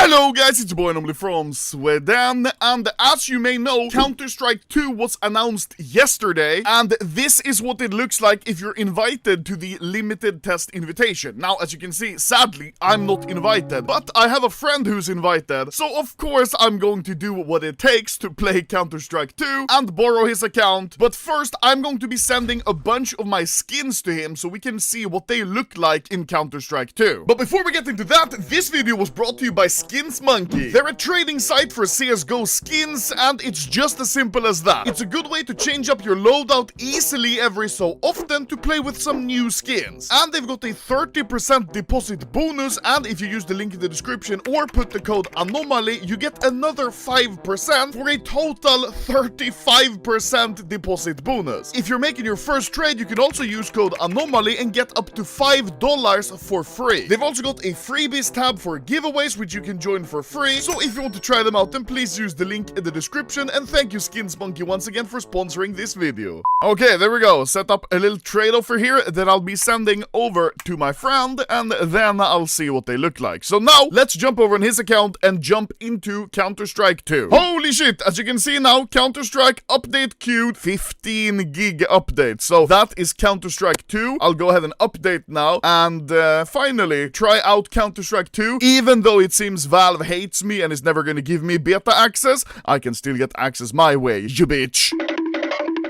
Hello guys, it's your boy Normally from Sweden, and as you may know, Counter-Strike 2 was announced yesterday, and this is what it looks like if you're invited to the limited test invitation. Now, as you can see, sadly, I'm not invited, but I have a friend who's invited, so of course I'm going to do what it takes to play Counter-Strike 2 and borrow his account. But first, I'm going to be sending a bunch of my skins to him so we can see what they look like in Counter-Strike 2. But before we get into that, this video was brought to you by Skins Monkey. They're a trading site for CSGO skins, and it's just as simple as that. It's a good way to change up your loadout easily every so often to play with some new skins. And they've got a 30% deposit bonus, and if you use the link in the description or put the code ANOMALY, you get another 5% for a total 35% deposit bonus. If you're making your first trade, you can also use code ANOMALY and get up to $5 for free. They've also got a freebies tab for giveaways, which you can join for free. So if you want to try them out, then please use the link in the description. And thank you, Skins Monkey, once again for sponsoring this video. Okay, there we go. Set up a little trade offer here that I'll be sending over to my friend, and then I'll see what they look like. So now, let's jump over on his account and jump into Counter-Strike 2. Holy shit! As you can see now, Counter-Strike update queued 15 gig update. So that is Counter-Strike 2. I'll go ahead and update now, and finally try out Counter-Strike 2. Even though it seems Valve hates me and is never gonna give me beta access, I can still get access my way, you bitch.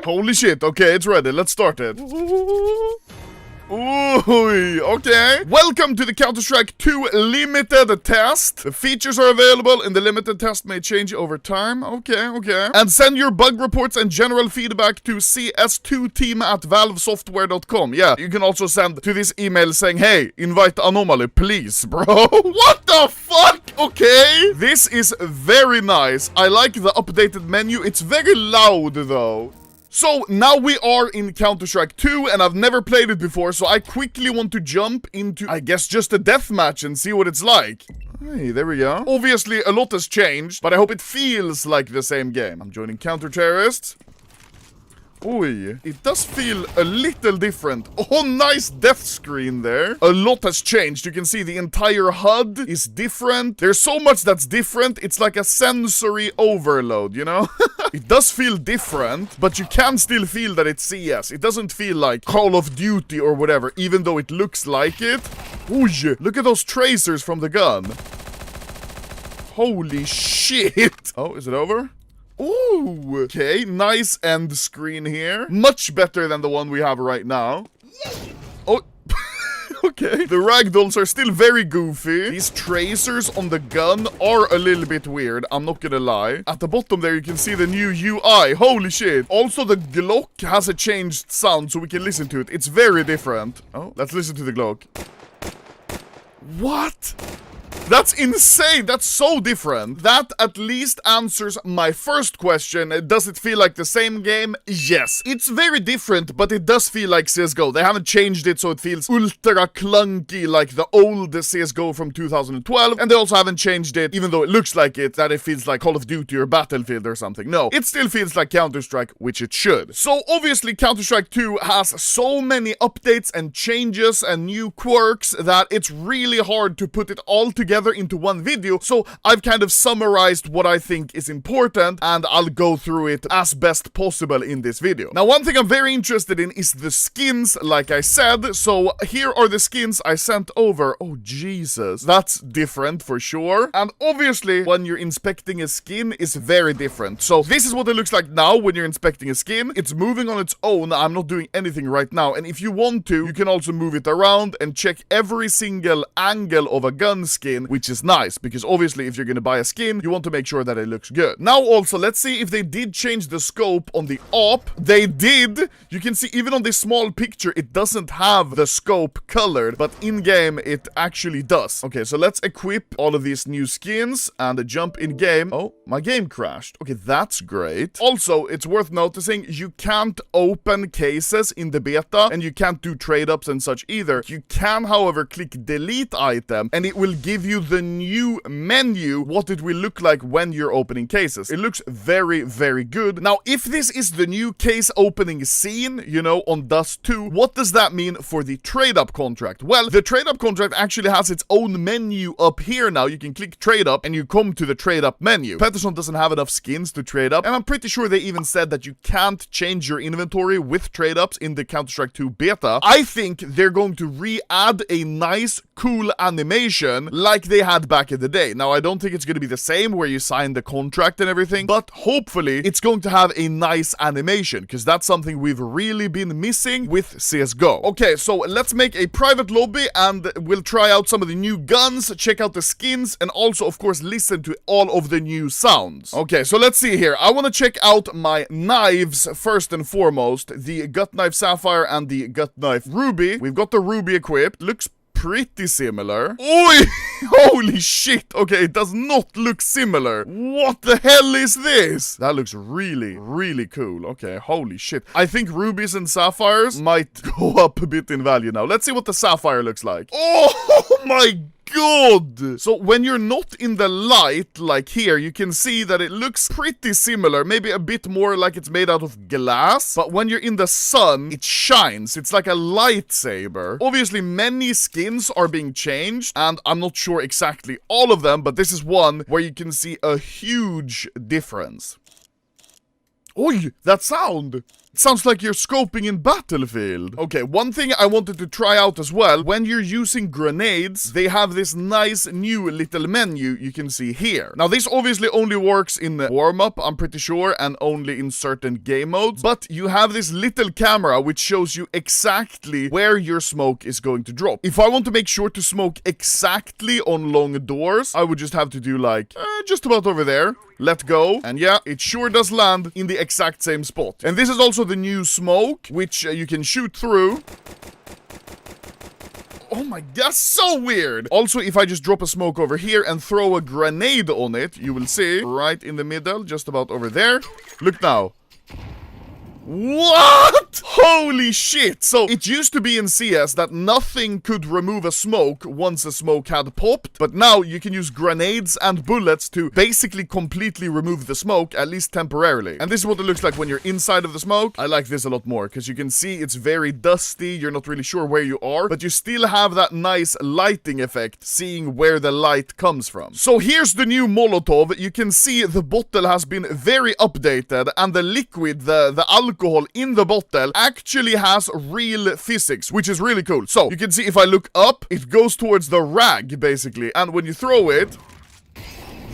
Holy shit, okay, it's ready, let's start it. Ooh, okay. Welcome to the Counter-Strike 2 limited test. The features are available in the limited test, may change over time. Okay. And send your bug reports and general feedback to cs2team@valvesoftware.com. Yeah, you can also send to this email saying, hey, invite Anomaly, please, bro. What the fuck? Okay. This is very nice. I like the updated menu. It's very loud, though. So, now we are in Counter-Strike 2, and I've never played it before, so I quickly want to jump into, I guess, just a deathmatch and see what it's like. Hey, there we go. Obviously, a lot has changed, but I hope it feels like the same game. I'm joining Counter-Terrorists. Oi, it does feel a little different. Oh, nice death screen there. A lot has changed. You can see the entire HUD is different. There's so much that's different. It's like a sensory overload, you know? It does feel different, but you can still feel that it's CS. It doesn't feel like Call of Duty or whatever, even though it looks like it. Oi, look at those tracers from the gun. Holy shit. Oh, is it over? Ooh, okay, nice end screen here. Much better than the one we have right now. Oh, okay. The ragdolls are still very goofy. These tracers on the gun are a little bit weird, I'm not gonna lie. At the bottom there, you can see the new UI. Holy shit. Also, the Glock has a changed sound, so we can listen to it. It's very different. Oh, let's listen to the Glock. What? That's insane. That's so different. That at least answers my first question. Does it feel like the same game? Yes. It's very different, but it does feel like CSGO. They haven't changed it so it feels ultra clunky like the old CSGO from 2012. And they also haven't changed it, even though it looks like it, that it feels like Call of Duty or Battlefield or something. No, it still feels like Counter-Strike, which it should. So obviously Counter-Strike 2 has so many updates and changes and new quirks that it's really hard to put it all together into one video, so I've kind of summarized what I think is important, and I'll go through it as best possible in this video. Now, one thing I'm very interested in is the skins, like I said, so here are the skins I sent over. Oh, Jesus. That's different for sure. And obviously, when you're inspecting a skin, is very different. So this is what it looks like now when you're inspecting a skin. It's moving on its own. I'm not doing anything right now, and if you want to, you can also move it around and check every single angle of a gun skin, which is nice, because obviously if you're gonna buy a skin, you want to make sure that it looks good. Now also, let's see if they did change the scope on the op. They did. You can see even on this small picture, it doesn't have the scope colored, but in-game it actually does. Okay, so let's equip all of these new skins and jump in game. Oh, my game crashed. Okay, that's great. Also, it's worth noticing you can't open cases in the beta, and you can't do trade-ups and such either. You can, however, click delete item, and it will give give you the new menu, what it will look like when you're opening cases. It looks very, very good. Now, if this is the new case opening scene, you know, on Dust 2, what does that mean for the trade-up contract? Well, the trade-up contract actually has its own menu up here now. You can click trade up and you come to the trade-up menu. Pettersson doesn't have enough skins to trade up, and I'm pretty sure they even said that you can't change your inventory with trade-ups in the Counter-Strike 2 beta. I think they're going to re-add a nice, cool animation like they had back in the day. Now, I don't think it's going to be the same where you sign the contract and everything, but hopefully it's going to have a nice animation, because that's something we've really been missing with CSGO. Okay, so let's make a private lobby and we'll try out some of the new guns, check out the skins, and also, of course, listen to all of the new sounds. Okay, so let's see here. I want to check out my knives first and foremost. The Gut Knife Sapphire and the Gut Knife Ruby. We've got the Ruby equipped. Looks pretty similar. Oi! Holy shit! Okay, it does not look similar. What the hell is this? That looks really, really cool. Okay, holy shit. I think rubies and sapphires might go up a bit in value now. Let's see what the sapphire looks like. Oh my god! So when you're not in the light, like here, you can see that it looks pretty similar, maybe a bit more like it's made out of glass, but when you're in the sun, it shines. It's like a lightsaber. Obviously, many skins are being changed, and I'm not sure exactly all of them, but this is one where you can see a huge difference. Oi, that sound! It sounds like you're scoping in Battlefield. Okay, one thing I wanted to try out as well, when you're using grenades, they have this nice new little menu you can see here. Now, this obviously only works in warm-up, I'm pretty sure, and only in certain game modes, but you have this little camera which shows you exactly where your smoke is going to drop. If I want to make sure to smoke exactly on long doors, I would just have to do like, just about over there. Let go, and yeah, it sure does land in the exact same spot. And this is also the new smoke, which you can shoot through. Oh my god, so weird! Also, if I just drop a smoke over here and throw a grenade on it, you will see, right in the middle, just about over there. Look now. What? Holy shit! So, it used to be in CS that nothing could remove a smoke once a smoke had popped, but now you can use grenades and bullets to basically completely remove the smoke, at least temporarily. And this is what it looks like when you're inside of the smoke. I like this a lot more, because you can see it's very dusty, you're not really sure where you are, but you still have that nice lighting effect, seeing where the light comes from. So here's the new Molotov. You can see the bottle has been very updated, and the liquid, the alcohol in the bottle actually has real physics, which is really cool. So, you can see if I look up, it goes towards the rag, basically, and when you throw it,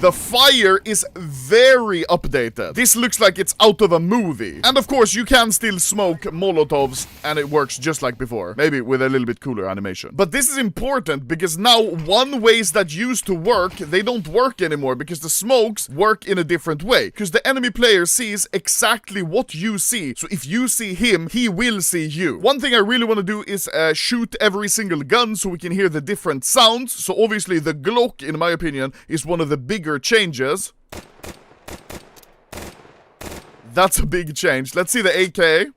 the fire is very updated. This looks like it's out of a movie. And of course, you can still smoke Molotovs, and it works just like before. Maybe with a little bit cooler animation. But this is important, because now one ways that used to work, they don't work anymore, because the smokes work in a different way. Because the enemy player sees exactly what you see. So if you see him, he will see you. One thing I really want to do is shoot every single gun so we can hear the different sounds. So obviously the Glock, in my opinion, is one of the bigger changes. That's a big change. Let's see the AK.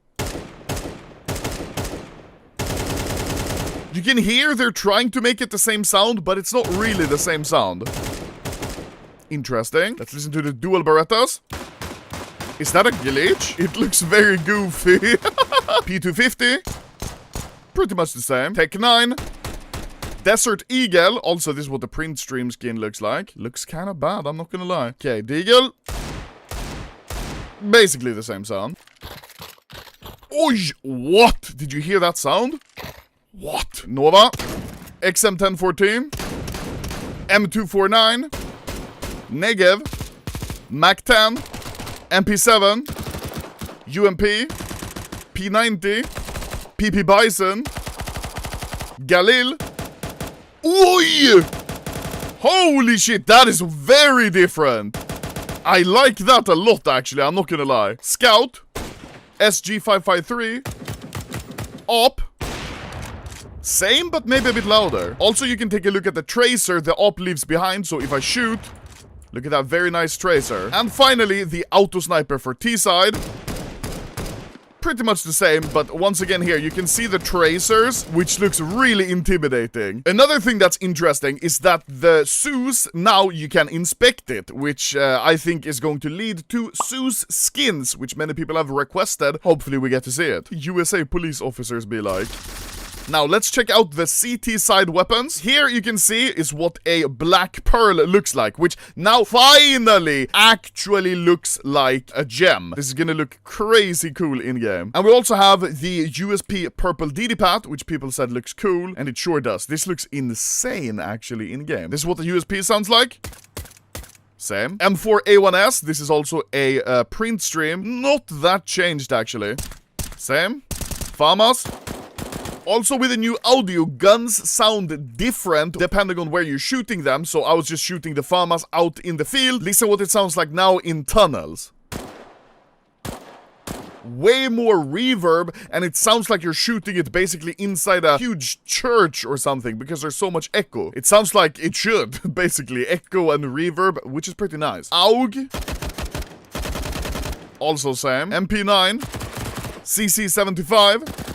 You can hear they're trying to make it the same sound, but it's not really the same sound. Interesting. Let's listen to the dual Berettas. Is that a glitch? It looks very goofy. P250. Pretty much the same. Tech 9. Desert Eagle. Also, this is what the print stream skin looks like. Looks kind of bad, I'm not gonna lie. Okay, Deagle. Basically the same sound. Oi! What? Did you hear that sound? What? Nova. XM1014. M249. Negev. Mac-10. MP7. UMP. P90. PP Bison. Galil. Oi! Holy shit, that is very different. I like that a lot, actually, I'm not gonna lie. Scout. SG553. Op. Same, but maybe a bit louder. Also, you can take a look at the tracer the op leaves behind, so if I shoot, look at that very nice tracer. And finally, the auto sniper for T-side. pretty much the same, but once again here, you can see the tracers, which looks really intimidating. Another thing that's interesting is that the Zeus, now you can inspect it, which I think is going to lead to Zeus skins, which many people have requested. Hopefully we get to see it. USA police officers be like. Now, let's check out the CT side weapons. Here you can see is what a black pearl looks like, which now finally actually looks like a gem. This is gonna look crazy cool in-game. And we also have the USP purple DD-Pat, which people said looks cool, and it sure does. This looks insane, actually, in-game. This is what the USP sounds like. Same. M4A1S, this is also a print stream. Not that changed, actually. Same. FAMAS. Also, with the new audio, guns sound different depending on where you're shooting them, so I was just shooting the FAMAS out in the field. Listen what it sounds like now in tunnels. Way more reverb, and it sounds like you're shooting it basically inside a huge church or something, because there's so much echo. It sounds like it should, basically, echo and reverb, which is pretty nice. AUG. Also same. MP9. CC75.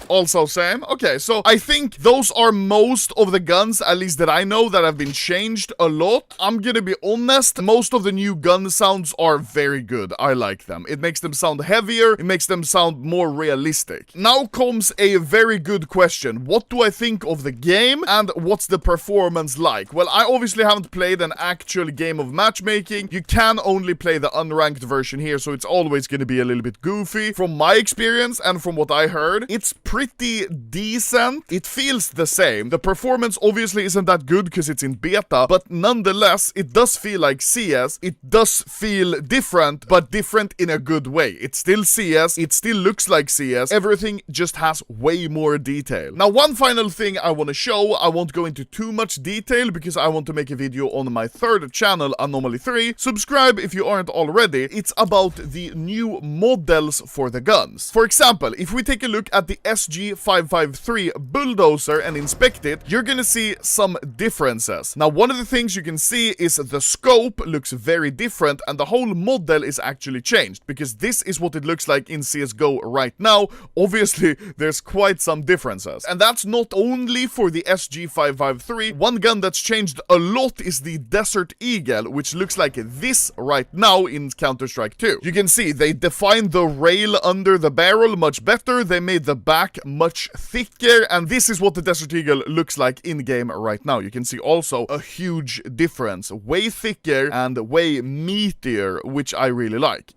Also same. Okay, so I think those are most of the guns, at least that I know, that have been changed a lot. I'm gonna be honest, most of the new gun sounds are very good. I like them. It makes them sound heavier, it makes them sound more realistic. Now comes a very good question. What do I think of the game, and what's the performance like? Well, I obviously haven't played an actual game of matchmaking. You can only play the unranked version here, so it's always gonna be a little bit goofy. From my experience, and from what I heard, it's pretty decent. It feels the same. The performance obviously isn't that good because it's in beta, but nonetheless, it does feel like CS. It does feel different, but different in a good way. It's still CS. It still looks like CS. Everything just has way more detail. Now, one final thing I want to show. I won't go into too much detail because I want to make a video on my third channel, Anomaly 3. Subscribe if you aren't already. It's about the new models for the guns. For example, if we take a look at the SG553 bulldozer and inspect it, you're gonna see some differences. Now, one of the things you can see is the scope looks very different, and the whole model is actually changed, because this is what it looks like in CSGO right now. Obviously, there's quite some differences. And that's not only for the SG553. One gun that's changed a lot is the Desert Eagle, which looks like this right now in Counter-Strike 2. You can see they defined the rail under the barrel much better. They made the back much thicker, and this is what the Desert Eagle looks like in-game right now. You can see also a huge difference. Way thicker and way meatier, which I really like.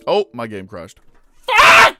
Oh, my game crashed.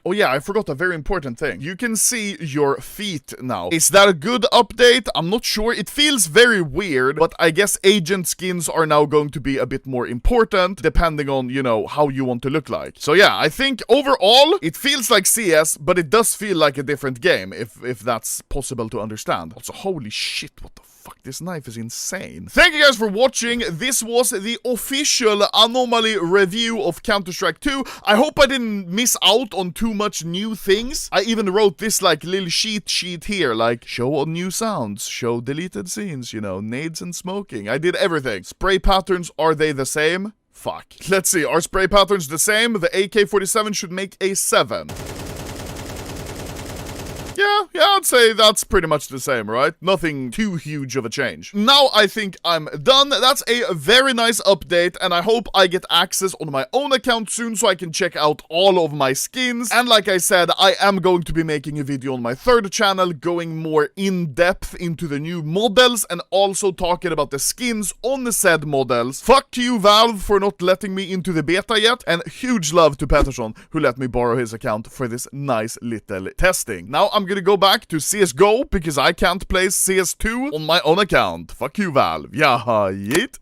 Oh yeah, I forgot a very important thing. You can see your feet now. Is that a good update? I'm not sure. It feels very weird, but I guess agent skins are now going to be a bit more important, depending on, you know, how you want to look like. So yeah, I think overall, it feels like CS, but it does feel like a different game, if that's possible to understand. Also, holy shit, what the fuck, this knife is insane. Thank you guys for watching. This was the official Anomaly review of Counter-Strike 2. I hope I didn't miss out on too much new things. I even wrote this like little sheet here, like show all new sounds, show deleted scenes, you know, nades and smoking. I did everything. Spray patterns, are they the same? Fuck. Let's see, are spray patterns the same? The AK-47 should make a 7. Yeah, I'd say that's pretty much the same, right? Nothing too huge of a change. Now I think I'm done. That's a very nice update, and I hope I get access on my own account soon so I can check out all of my skins. And like I said, I am going to be making a video on my third channel going more in-depth into the new models and also talking about the skins on the said models. Fuck you, Valve, for not letting me into the beta yet, and huge love to Pettersson, who let me borrow his account for this nice little testing. Now I'm gonna go back to CSGO because I can't play CS2 on my own account. Fuck you, Valve. Yeah, yeet.